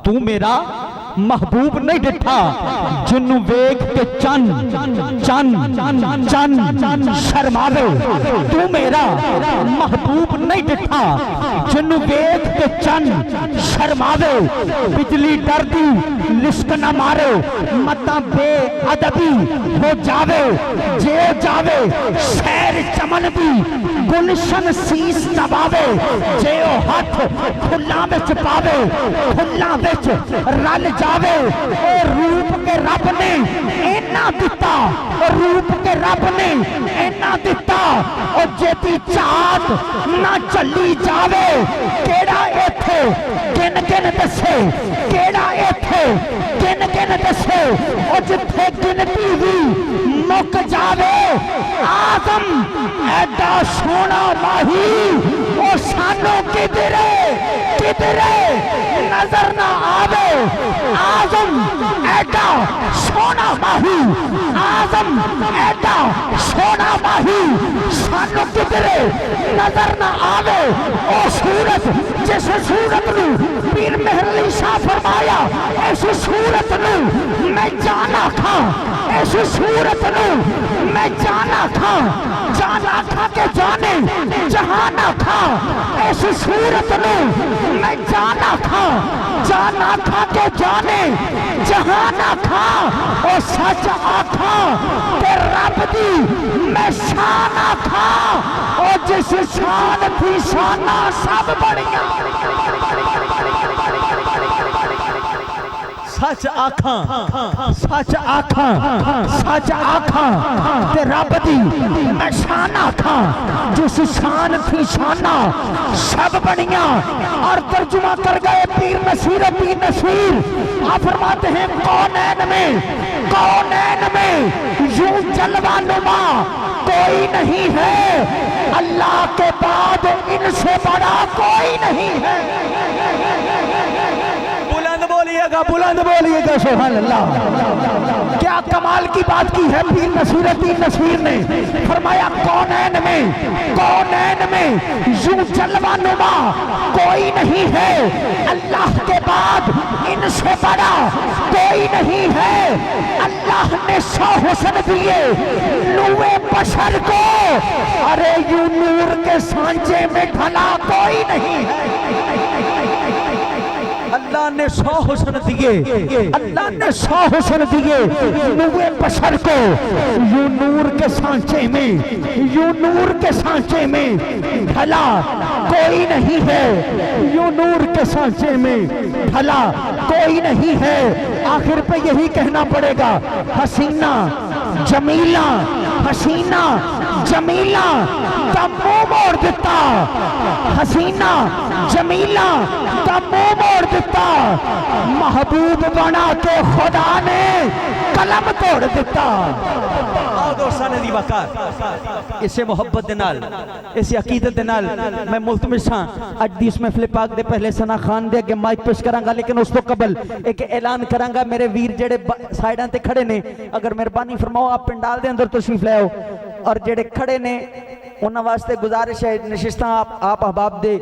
تو میرا محبوب نہیں ڈٹھا جنوں ویکھ کے چن شرماوے تو میرا محبوب نہیں ڈٹھا جنوں ویکھ کے چن شرماوے بجلی ڈردی لشک نہ مارے متاں بے ادبی ہو جاوے جے جاوے شہر چمن دی گلشن سیس دباوے جے او ہاتھ پھلاں وچ پاوے پھلاں وچ رل جاوے اے روپ کے رب نے اینا دتا روپ کے رب نے اینا دتا او جیتی چاہت نہ چلی جاوے کیڑا ایتھے گن گن دسے کیڑا ایتھے گن گن دسے او جتھے گنتی ہوئی مک جاوے آدم ایڈا سونا ماہی او سانو کدرے نظر نہ آوے آدم ایڈا سونا ماہی آدم ایڈا سونا ماہی سانو کدرے نظر نہ آوے او صورت جس صورت نو پیر مہر علی شاہ فرمایا اس صورت نو میں جانا کھا اس صورت نو میں جانا کھا کے جانے جہانا کھا اس صورت نو میں جانا کھا کے جانے جہانا کھا او سچ آکھا تے رب دی میں شان آکھا او جس شان تھی شانہ سب بڑیاں سچ آکھاں تے رب دی میں شان آکھاں جس شان تھی شانہ سب بڑیاں اور ترجمہ کر گئے پیر نصیر آپ فرماتے ہیں کونین میں یوں جلوہ نما کوئی نہیں ہے اللہ کے بعد ان سے بڑا کوئی نہیں ہے بلند بولیے گا سبحان اللہ کیا کمال کی بات کی ہے پیر نصیر نے فرمایا کونین میں یوں جلوہ نما کوئی نہیں ہے اللہ کے بعد ان سے بڑا کوئی نہیں ہے اللہ نے 100 حسن دیے نوے بشر کو ارے یوں نور کے سانچے میں ڈھلا کوئی نہیں ہے اللہ نے 100 حسن دیے نوے بشر کو یوں نور کے سانچے میں ڈھلا کوئی نہیں ہے یوں نور کے سانچے میں ڈھلا کوئی نہیں ہے آخر پہ یہی کہنا پڑے گا حسینہ جمیلہ کا منہ موڑ دیتا حسینہ جمیلہ کا منہ موڑ دیتا محبوب بنا کے خدا نے قلم توڑ دیتا دوستانے دی وقت اسے محبت دنال اسے عقیدت دنال میں ملتمس ہاں اج دی اس محفل پاک دے پہلے ثنا خان دے اگے مائک پیش کرانگا لیکن اس تو قبل ایک اعلان کرانگا میرے ویر جڑے سائیڈاں تے کھڑے نے اگر مہربانی فرماؤ آپ پنڈال دے اندر تشریف لے آؤ اور جڑے کھڑے نے انہاں واسطے گزارش ہے نشستاں آپ احباب دے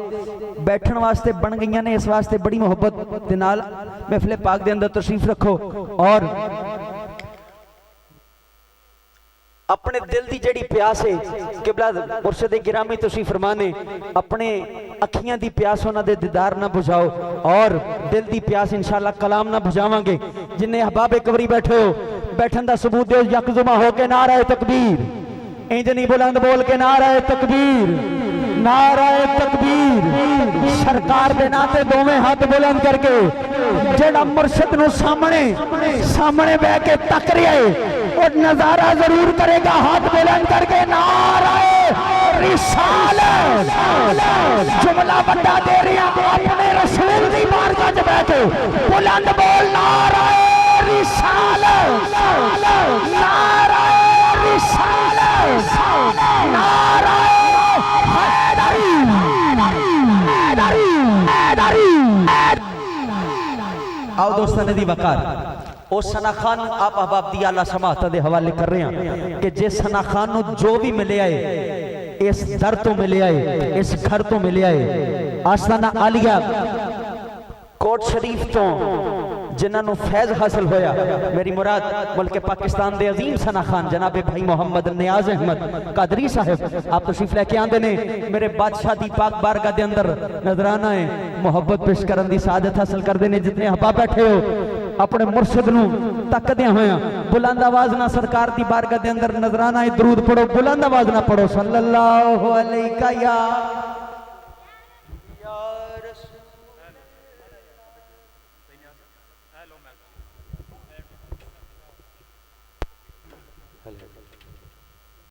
بیٹھن واسطے بن گئیاں نے اس واسطے بڑی محبت دے نال محفل پاک دے اندر تشریف رکھو اور اپنے دل دی جڑی پیاس ہے قبلہ مرشد گرامی تشریف فرمانے اپنے اکھیاں دی پیاس ہونا دے دیدار نہ بجھاؤ اور دل دی پیاس انشاءاللہ کلام نہ بجھاواں گے جنہیں احباب قبری بیٹھے ہو بیٹھن دا ثبوت دیو یکزمہ ہو کے نعرہ تکبیر انجنی بلند بول کے نعرہ تکبیر سرکار دے ناتے دوویں ہاتھ بلند کر کے جڑا مرشد نو سامنے بے کے تک رہے اور نظارہ ضرور کرے گا ہاتھ بلند کر کے نعرہ رسالت جملہ بڑا دے رہا اپنے رسول دی بارگاہ وچ بیٹھے بلند بول نعرہ رسالت نعرہ رسالت نعرہ آؤ دوستان دی وقار او ثنا خان آپ احباب دی اعلیٰ سماعت دے حوالے کر رہے ہیں کہ جس ثنا خان نو جو بھی ملے آئے اس در تو ملے آئے اس گھر تو ملے آئے آستانہ عالیہ کوٹ شریف تو جنہاں نو فیض حاصل ہویا، میری مراد ملک پاکستان دے عظیم ثنا خان جناب بھائی محمد نیاز احمد قادری صاحب، آپ تشریف لے کے آندے نے میرے بادشاہ دی پاک بارگاہ دے اندر نظرانہ ہے محبت پیش کرن دی سعادت حاصل کر دینے. جتنے احباب بیٹھے ہو اپنے مرشد نو تک دیا ہویا، بلند آواز نہ سرکار دی بارگاہ دے اندر نظرانہ درود پڑھو، بلند آواز نہ پڑھو صلی اللہ علیہ یا رسول